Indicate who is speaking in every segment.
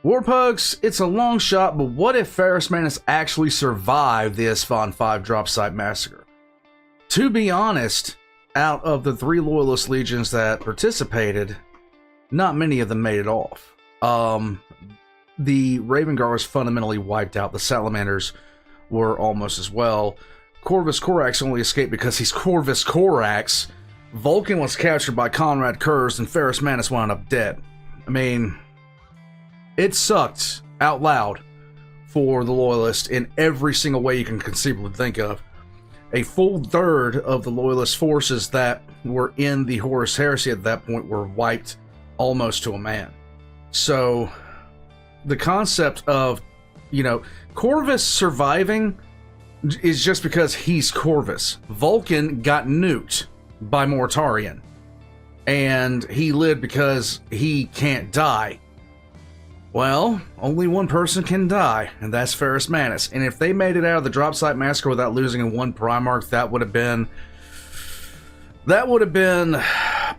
Speaker 1: Warpugs, it's a long shot, but what if Ferrus Manus actually survived the Isstvan 5 drop site massacre? To be honest, out of the 3 Loyalist legions that participated, not many of them made it off. The Raven Guard was fundamentally wiped out. The Salamanders were almost as well. Corvus Corax only escaped because he's Corvus Corax. Vulcan was captured by Conrad Kurz, and Ferrus Manus wound up dead. I mean, it sucked out loud for the Loyalists in every single way you can conceivably think of. A full third of the Loyalist forces that were in the Horus Heresy at that point were wiped almost to a man. So, the concept of, Corvus surviving is just because he's Corvus. Vulcan got nuked by Mortarion, and he lived because he can't die. Well, only one person can die, and that's Ferrus Manus. And if they made it out of the drop site massacre without losing in one Primarch, that would have been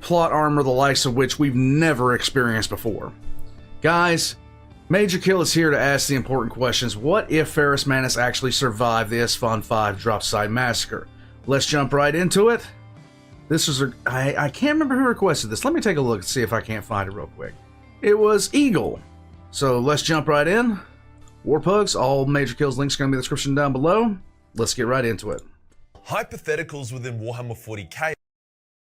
Speaker 1: plot armor the likes of which we've never experienced before. Guys, Majorkill is here to ask the important questions. What if Ferrus Manus actually survived the Isstvan 5 drop site massacre? Let's jump right into it. This was I can't remember who requested this. Let me take a look and see if I can't find it real quick. It was Eagle. So let's jump right in. Warpugs, all Majorkill's links are going to be in the description down below. Let's get right into it.
Speaker 2: Hypotheticals within Warhammer 40k.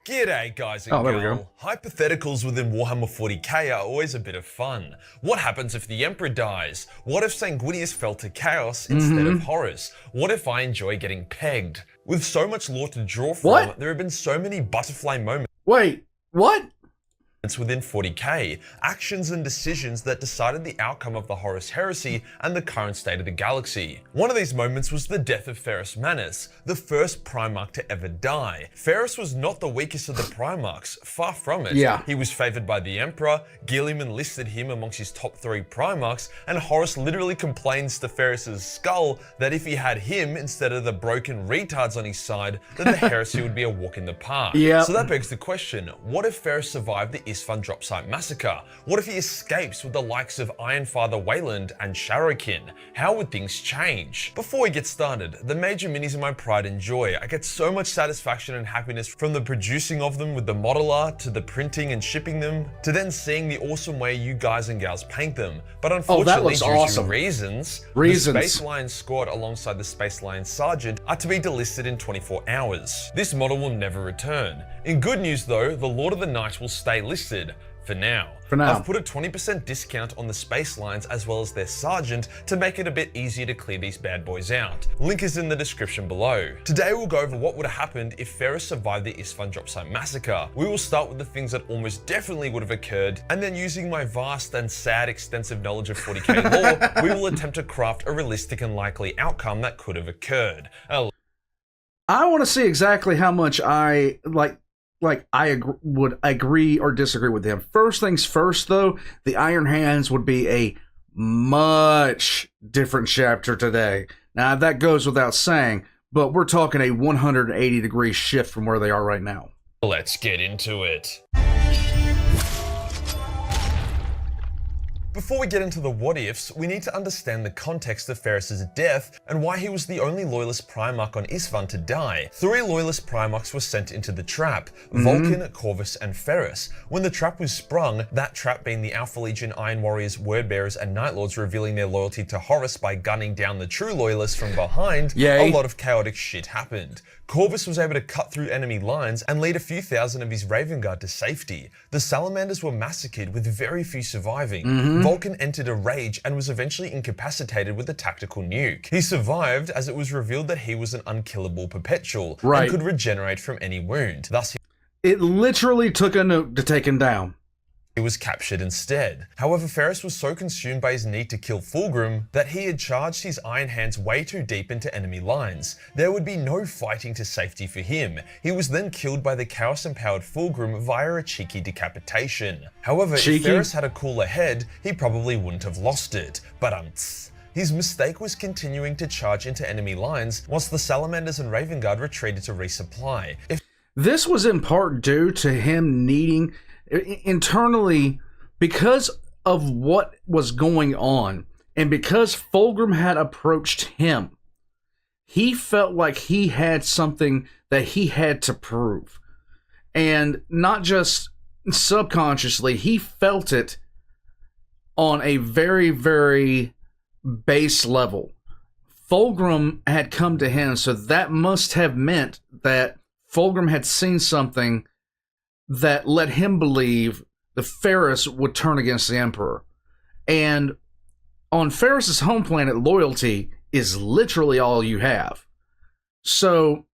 Speaker 2: G'day guys and
Speaker 1: there we
Speaker 2: girl.
Speaker 1: go.
Speaker 2: Hypotheticals within Warhammer 40k are always a bit of fun. What happens if the Emperor dies? What if Sanguinius fell to Chaos instead of Horus? What if I enjoy getting pegged? With so much lore to draw from, there have been so many butterfly moments.
Speaker 1: Wait, what?
Speaker 2: Within 40k, actions and decisions that decided the outcome of the Horus Heresy and the current state of the galaxy. One of these moments was the death of Ferrus Manus, the first Primarch to ever die. Ferrus was not the weakest of the Primarchs, far from it.
Speaker 1: Yeah.
Speaker 2: He was favored by the Emperor, Guilliman listed him amongst his top 3 Primarchs, and Horus literally complains to Ferrus's skull that if he had him instead of the broken retards on his side, then the heresy would be a walk in the park.
Speaker 1: Yeah.
Speaker 2: So that begs the question, what if Ferrus survived the Isstvan drop site massacre? What if he escapes with the likes of Ironfather Wayland and Sharakin? How would things change? Before we get started, the major minis are my pride and joy. I get so much satisfaction and happiness from the producing of them with the model art, to the printing and shipping them, to then seeing the awesome way you guys and gals paint them. But unfortunately, due to reasons, the Space Lion squad alongside the Space Lion Sergeant are to be delisted in 24 hours. This model will never return. In good news though, the Lord of the Night will stay listed. For now. I've put a 20% discount on the Space Lions as well as their Sergeant to make it a bit easier to clear these bad boys out. Link is in the description below. Today we'll go over what would have happened if Ferrus survived the Isstvan drop site massacre. We will start with the things that almost definitely would have occurred, and then using my vast and sad extensive knowledge of 40k lore, we will attempt to craft a realistic and likely outcome that could have occurred.
Speaker 1: I want to see exactly how much I would agree or disagree with him. First things first, though, the Iron Hands would be a much different chapter today. Now, that goes without saying, but we're talking a 180-degree shift from where they are right now.
Speaker 2: Let's get into it. Before we get into the what-ifs, we need to understand the context of Ferrus's death and why he was the only Loyalist Primarch on Isstvan to die. 3 Loyalist Primarchs were sent into the trap, Vulcan, Corvus, and Ferrus. When the trap was sprung, that trap being the Alpha Legion, Iron Warriors, Wordbearers, and Night Lords revealing their loyalty to Horus by gunning down the true Loyalists from behind, a lot of chaotic shit happened. Corvus was able to cut through enemy lines and lead a few thousand of his Raven Guard to safety. The Salamanders were massacred with very few surviving. Vulcan entered a rage and was eventually incapacitated with a tactical nuke. He survived as it was revealed that he was an unkillable perpetual and could regenerate from any wound. Thus,
Speaker 1: it literally took a nuke to take him down.
Speaker 2: He was captured instead. However, Ferrus was so consumed by his need to kill Fulgrim that he had charged his Iron Hands way too deep into enemy lines. There would be no fighting to safety for him. He was then killed by the Chaos-empowered Fulgrim via a cheeky decapitation. However, if Ferrus had a cooler head, he probably wouldn't have lost it. But his mistake was continuing to charge into enemy lines once the Salamanders and Raven Guard retreated to resupply.
Speaker 1: This was in part due to him needing internally, because of what was going on, and because Fulgrim had approached him, he felt like he had something that he had to prove. And not just subconsciously, he felt it on a very, very base level. Fulgrim had come to him, so that must have meant that Fulgrim had seen something that led him believe the Ferrus would turn against the Emperor. And on Ferrus's home planet, loyalty is literally all you have. So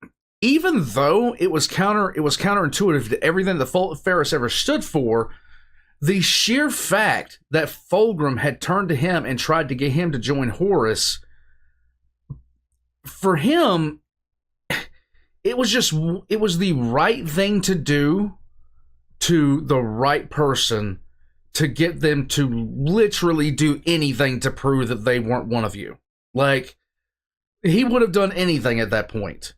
Speaker 1: even though it was counterintuitive to everything that Ferrus ever stood for, the sheer fact that Fulgrim had turned to him and tried to get him to join Horus, for him, it was the right thing to do to the right person to get them to literally do anything to prove that they weren't one of you. Like, he would have done anything at that point.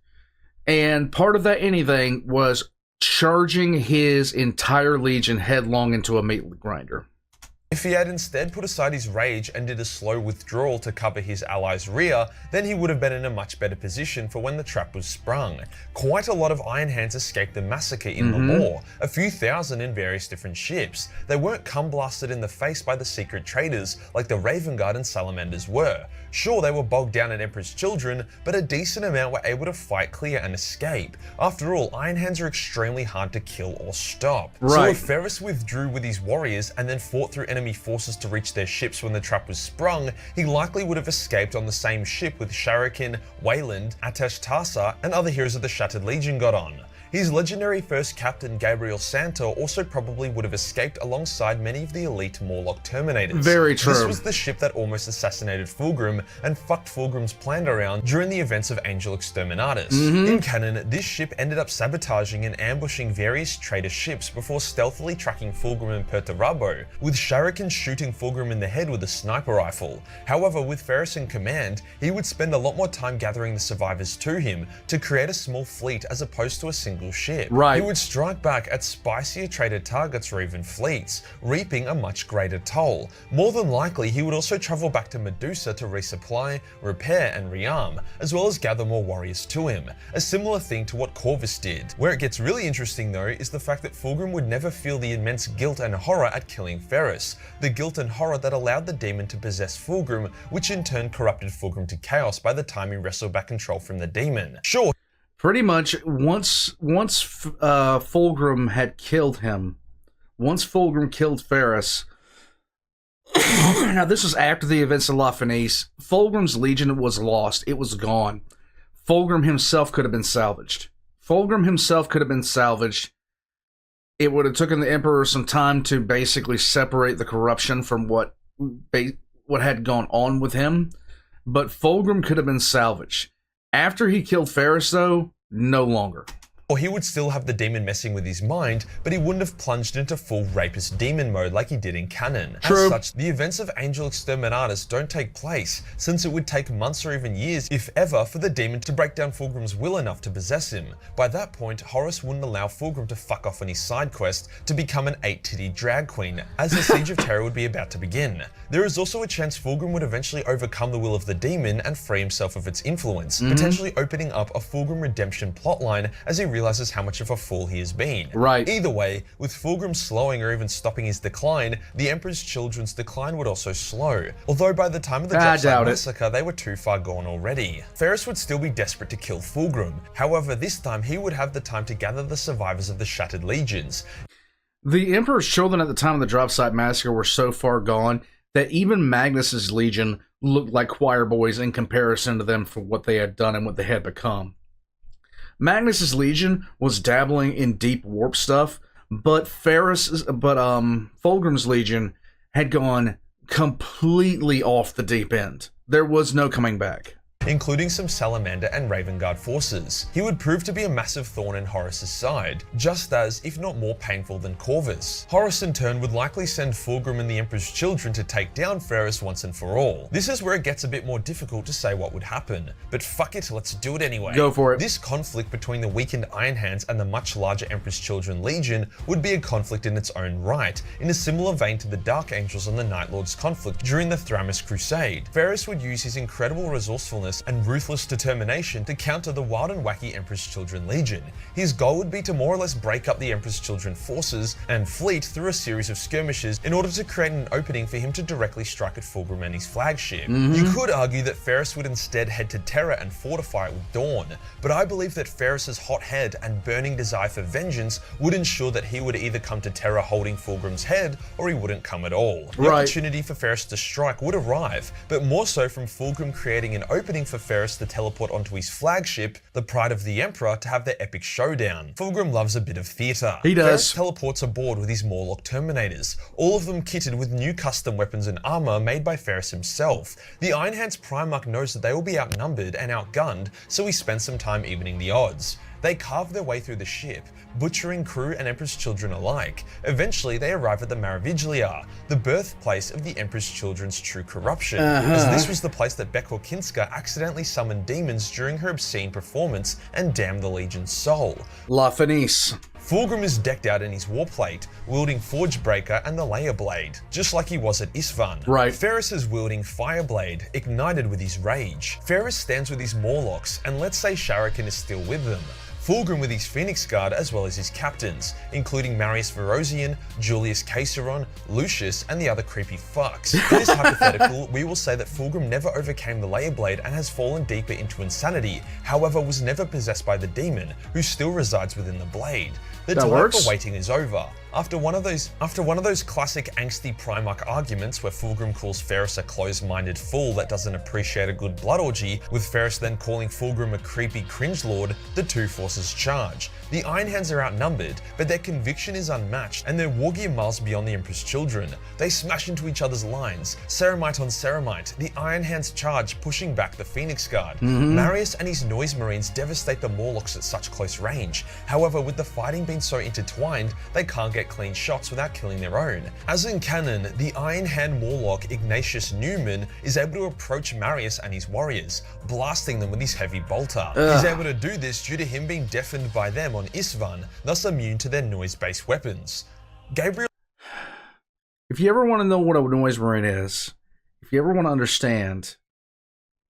Speaker 1: And part of that anything was charging his entire legion headlong into a meat grinder.
Speaker 2: If he had instead put aside his rage and did a slow withdrawal to cover his allies' rear, then he would have been in a much better position for when the trap was sprung. Quite a lot of Iron Hands escaped the Massacre in the lore, a few thousand in various different ships. They weren't cum blasted in the face by the secret traitors like the Raven Guard and Salamanders were. Sure, they were bogged down in Emperor's children, but a decent amount were able to fight clear and escape. After all, Iron Hands are extremely hard to kill or stop.
Speaker 1: Right.
Speaker 2: So if Ferrus withdrew with his warriors and then fought through enemy forces to reach their ships when the trap was sprung, he likely would have escaped on the same ship with Sharrakin, Wayland, Atesh Tarsa, and other heroes of the Shattered Legion got on. His legendary first captain Gabriel Santor also probably would have escaped alongside many of the elite Morlock Terminators.
Speaker 1: Very true.
Speaker 2: This was the ship that almost assassinated Fulgrim and fucked Fulgrim's plan around during the events of Angel Exterminatus. In canon, this ship ended up sabotaging and ambushing various traitor ships before stealthily tracking Fulgrim and Perturabo, with Sharrakin shooting Fulgrim in the head with a sniper rifle. However, with Ferrus in command, he would spend a lot more time gathering the survivors to him to create a small fleet as opposed to a single ship.
Speaker 1: Right.
Speaker 2: He would strike back at spicier traitor targets or even fleets, reaping a much greater toll. More than likely, he would also travel back to Medusa to resupply, repair, and rearm, as well as gather more warriors to him. A similar thing to what Corvus did. Where it gets really interesting though is the fact that Fulgrim would never feel the immense guilt and horror at killing Ferrus. The guilt and horror that allowed the demon to possess Fulgrim, which in turn corrupted Fulgrim to chaos by the time he wrestled back control from the demon. Sure,
Speaker 1: Pretty much, once Fulgrim had killed him, once Fulgrim killed Ferrus, now this was after the events of La Fenice, Fulgrim's legion was lost. It was gone. Fulgrim himself could have been salvaged. It would have taken the Emperor some time to basically separate the corruption from what had gone on with him, but Fulgrim could have been salvaged. After he killed Ferrus, though, no longer.
Speaker 2: Or he would still have the demon messing with his mind, but he wouldn't have plunged into full rapist demon mode like he did in canon.
Speaker 1: True.
Speaker 2: As such, the events of Angel Exterminatus don't take place, since it would take months or even years, if ever, for the demon to break down Fulgrim's will enough to possess him. By that point, Horus wouldn't allow Fulgrim to fuck off on his side quest to become an 8-titty drag queen, as the Siege of Terror would be about to begin. There is also a chance Fulgrim would eventually overcome the will of the demon and free himself of its influence, potentially opening up a Fulgrim redemption plotline as he realizes how much of a fool he has been.
Speaker 1: Right.
Speaker 2: Either way, with Fulgrim slowing or even stopping his decline, the Emperor's children's decline would also slow. Although by the time of the Dropside Massacre, they were too far gone already. Ferrus would still be desperate to kill Fulgrim. However, this time he would have the time to gather the survivors of the Shattered Legions.
Speaker 1: The Emperor's children at the time of the Dropside Massacre were so far gone that even Magnus's legion looked like choir boys in comparison to them for what they had done and what they had become. Magnus's legion was dabbling in deep warp stuff, but Fulgrim's legion had gone completely off the deep end. There was no coming back.
Speaker 2: including some Salamander and Raven Guard forces. He would prove to be a massive thorn in Horus's side, just as, if not more painful than Corvus. Horus in turn would likely send Fulgrim and the Emperor's children to take down Ferrus once and for all. This is where it gets a bit more difficult to say what would happen, but fuck it, let's do it anyway.
Speaker 1: Go for it.
Speaker 2: This conflict between the weakened Iron Hands and the much larger Emperor's Children Legion would be a conflict in its own right, in a similar vein to the Dark Angels and the Night Lords conflict during the Thramis Crusade. Ferrus would use his incredible resourcefulness and ruthless determination to counter the wild and wacky Emperor's Children Legion. His goal would be to more or less break up the Emperor's Children forces and fleet through a series of skirmishes in order to create an opening for him to directly strike at Fulgrim and his flagship. You could argue that Ferrus would instead head to Terra and fortify it with Dawn, but I believe that Ferrus's hot head and burning desire for vengeance would ensure that he would either come to Terra holding Fulgrim's head, or he wouldn't come at all. The opportunity for Ferrus to strike would arrive, but more so from Fulgrim creating an opening for Ferrus to teleport onto his flagship, the Pride of the Emperor, to have their epic showdown. Fulgrim loves a bit of theatre.
Speaker 1: He does.
Speaker 2: Ferrus teleports aboard with his Morlock Terminators, all of them kitted with new custom weapons and armor made by Ferrus himself. The Iron Hands Primarch knows that they will be outnumbered and outgunned, so he spends some time evening the odds. They carve their way through the ship, butchering crew and Emperor's children alike. Eventually, they arrive at the Maraviglia, the birthplace of the Emperor's children's true corruption, as this was the place that Bekor Kinska accidentally summoned demons during her obscene performance and damned the Legion's soul.
Speaker 1: La Fenice.
Speaker 2: Fulgrim is decked out in his warplate, wielding Forgebreaker and the Layer Blade, just like he was at Isstvan.
Speaker 1: Right.
Speaker 2: Ferrus is wielding Fireblade, ignited with his rage. Ferrus stands with his Morlocks, and let's say Sharakin is still with them. Fulgrim with his Phoenix Guard as well as his captains, including Marius Verosian, Julius Caesaron, Lucius, and the other creepy fucks. In this hypothetical, we will say that Fulgrim never overcame the Layer Blade and has fallen deeper into insanity, however was never possessed by the demon, who still resides within the blade. The time for waiting is over. After one of those classic angsty Primarch arguments where Fulgrim calls Ferrus a closed-minded fool that doesn't appreciate a good blood orgy, with Ferrus then calling Fulgrim a creepy cringe lord, the two forces charge. The Iron Hands are outnumbered, but their conviction is unmatched, and they're wargear miles beyond the Emperor's children. They smash into each other's lines, Ceramite on Ceramite. The Iron Hands charge, pushing back the Phoenix Guard. Marius and his Noise Marines devastate the Morlocks at such close range. However, with the fighting being so intertwined, they can't get clean shots without killing their own. As in canon, the Iron Hand Morlock Ignatius Newman is able to approach Marius and his warriors, blasting them with his heavy bolter. He's able to do this due to him being deafened by them on Isstvan, thus immune to their noise-based weapons. Gabriel.
Speaker 1: If you ever want to know what a noise marine is, if you ever want to understand,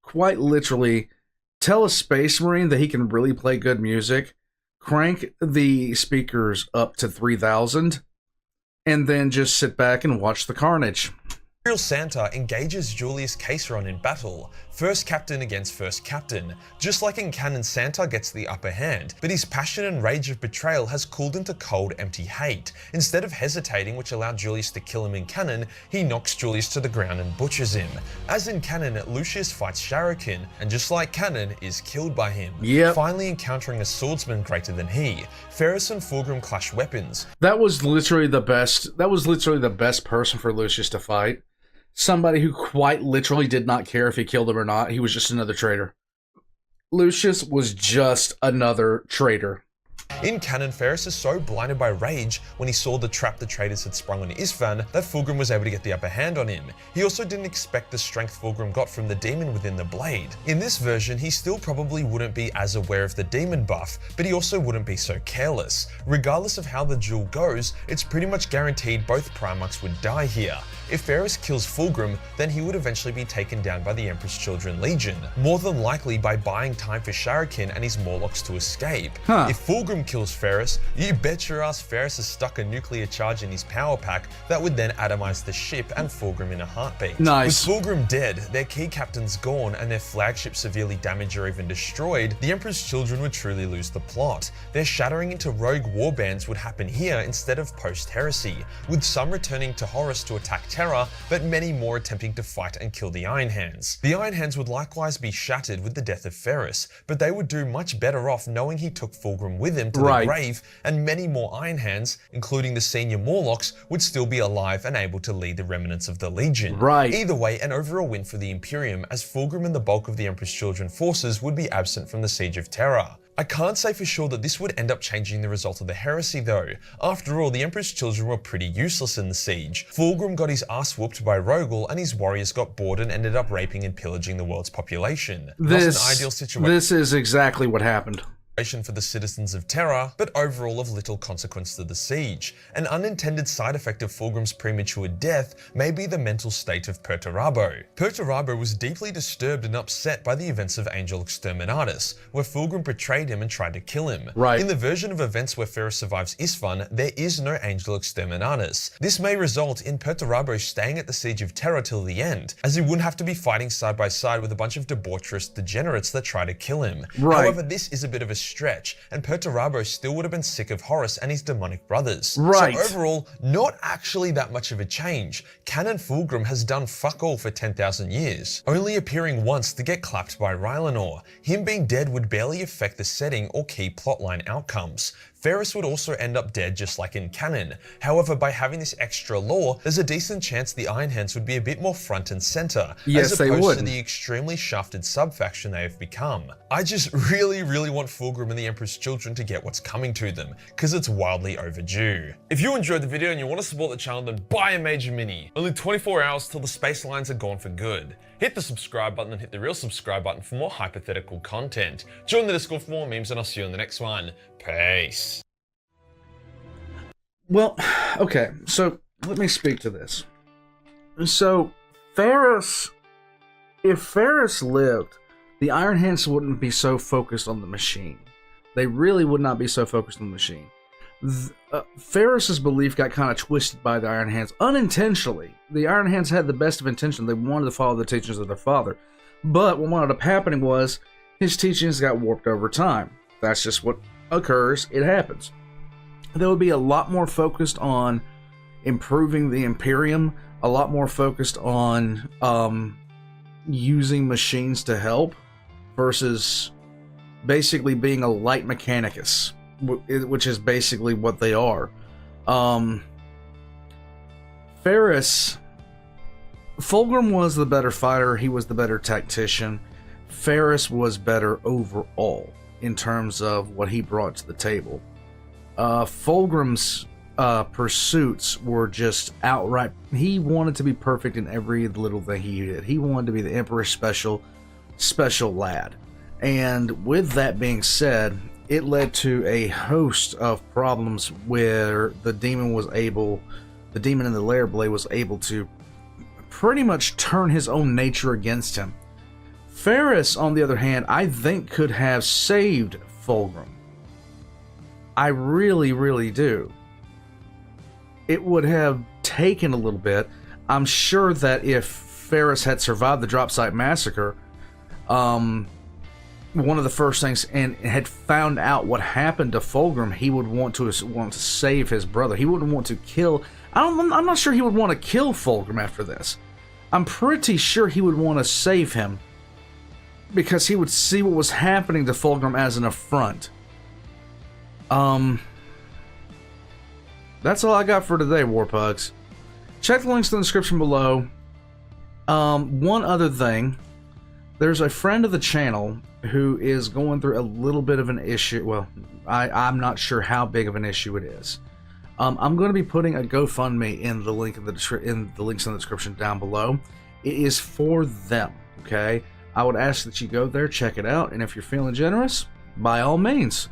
Speaker 1: quite literally, tell a space marine that he can really play good music, crank the speakers up to 3,000, and then just sit back and watch the carnage.
Speaker 2: Imperial Santa engages Julius Caesaron in battle, first captain against first captain. Just like in canon, Santa gets the upper hand, but his passion and rage of betrayal has cooled into cold, empty hate. Instead of hesitating, which allowed Julius to kill him in canon, he knocks Julius to the ground and butchers him. As in canon, Lucius fights Sharakin, and just like canon, is killed by him, finally encountering a swordsman greater than he. Ferrus and Fulgrim clash weapons.
Speaker 1: That was literally the best person for Lucius to fight. Somebody who quite literally did not care if he killed him or not. He was just another traitor. Lucius was just another traitor.
Speaker 2: In canon, Ferrus is so blinded by rage when he saw the trap the traitors had sprung on Isstvan that Fulgrim was able to get the upper hand on him. He also didn't expect the strength Fulgrim got from the demon within the blade. In this version, he still probably wouldn't be as aware of the demon buff, but he also wouldn't be so careless. Regardless of how the duel goes, it's pretty much guaranteed both Primarchs would die here. If Ferrus kills Fulgrim, then he would eventually be taken down by the Emperor's Children Legion, more than likely by buying time for Sharakin and his Morlocks to escape. If Fulgrim kills Ferrus, you bet your ass Ferrus has stuck a nuclear charge in his power pack that would then atomize the ship and Fulgrim in a heartbeat.
Speaker 1: Nice.
Speaker 2: With Fulgrim dead, their key captains gone, and their flagship severely damaged or even destroyed, the Emperor's children would truly lose the plot. Their shattering into rogue warbands would happen here instead of post-heresy, with some returning to Horus to attack Terra, but many more attempting to fight and kill the Iron Hands. The Iron Hands would likewise be shattered with the death of Ferrus, but they would do much better off knowing he took Fulgrim with him enter the grave, and many more Iron Hands, including the senior Morlocks, would still be alive and able to lead the remnants of the Legion. Either way, an overall win for the Imperium, as Fulgrim and the bulk of the Emperor's Children forces would be absent from the Siege of Terra. I can't say for sure that this would end up changing the result of the heresy though. After all, the Emperor's Children were pretty useless in the siege. Fulgrim got his ass whooped by Rogel, and his warriors got bored and ended up raping and pillaging the world's population. Not an ideal situation.
Speaker 1: This is exactly what happened
Speaker 2: for the citizens of Terra, but overall of little consequence to the siege. An unintended side effect of Fulgrim's premature death may be the mental state of Perturabo. Perturabo was deeply disturbed and upset by the events of Angel Exterminatus, where Fulgrim betrayed him and tried to kill him. In the version of events where Ferrus survives Isstvan, there is no Angel Exterminatus. This may result in Perturabo staying at the Siege of Terra till the end, as he wouldn't have to be fighting side by side with a bunch of debaucherous degenerates that try to kill him. However, this is a bit of a stretch, and Perturabo still would have been sick of Horus and his demonic brothers. So overall, not actually that much of a change. Canon Fulgrim has done fuck all for 10,000 years, only appearing once to get clapped by Rylanor. Him being dead would barely affect the setting or key plotline outcomes. Ferrus would also end up dead just like in canon. However, by having this extra lore, there's a decent chance the Iron Hands would be a bit more front and center, as opposed to the extremely shafted sub-faction they have become. I just really want Fulgrim and the Emperor's Children to get what's coming to them, because it's wildly overdue. If you enjoyed the video and you want to support the channel, then buy a Major Mini. Only 24 hours till the space lines are gone for good. Hit the subscribe button and hit the real subscribe button for more hypothetical content. Join the Discord for more memes, and I'll see you in the next one. Peace.
Speaker 1: Well, okay, so let me speak to this. So, Ferrus, if Ferrus lived, the Iron Hands wouldn't be so focused on the machine. They really would not be so focused on the machine. Ferrus's belief got kind of twisted by the Iron Hands unintentionally. The Iron Hands had the best of intention. They wanted to follow the teachings of their father. But what wound up happening was his teachings got warped over time. That's just what occurs. It happens. They would be a lot more focused on improving the Imperium, a lot more focused on using machines to help, versus basically being a light mechanicus, which is basically what they are. Fulgrim was the better fighter, he was the better tactician. Ferrus was better overall in terms of what he brought to the table. Fulgrim's pursuits were just outright, he wanted to be perfect in every little thing he did. He wanted to be the Emperor's special lad. And with that being said, it led to a host of problems where the demon in the Lair Blade was able to pretty much turn his own nature against him. Ferrus, on the other hand, I think could have saved Fulgrim. I really do. It would have taken a little bit. I'm sure that if Ferrus had survived the drop site massacre, one of the first things, and had found out what happened to Fulgrim, he would want to save his brother. He wouldn't want to kill. I'm not sure he would want to kill Fulgrim after this. I'm pretty sure he would want to save him, because he would see what was happening to Fulgrim as an affront. That's all I got for today, Warpugs. Check the links in the description below. One other thing. There's a friend of the channel who is going through a little bit of an issue. Well, I'm not sure how big of an issue it is. I'm going to be putting a GoFundMe in the link in the links in the description down below. It is for them, okay? I would ask that you go there, check it out, and if you're feeling generous, by all means.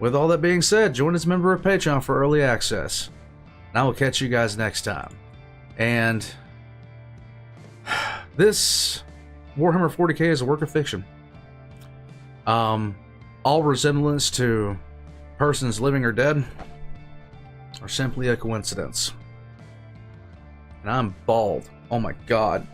Speaker 1: With all that being said, join as a member of Patreon for early access. And I will catch you guys next time. And this Warhammer 40k is a work of fiction. All resemblance to persons living or dead are simply a coincidence. And I'm bald. Oh my god.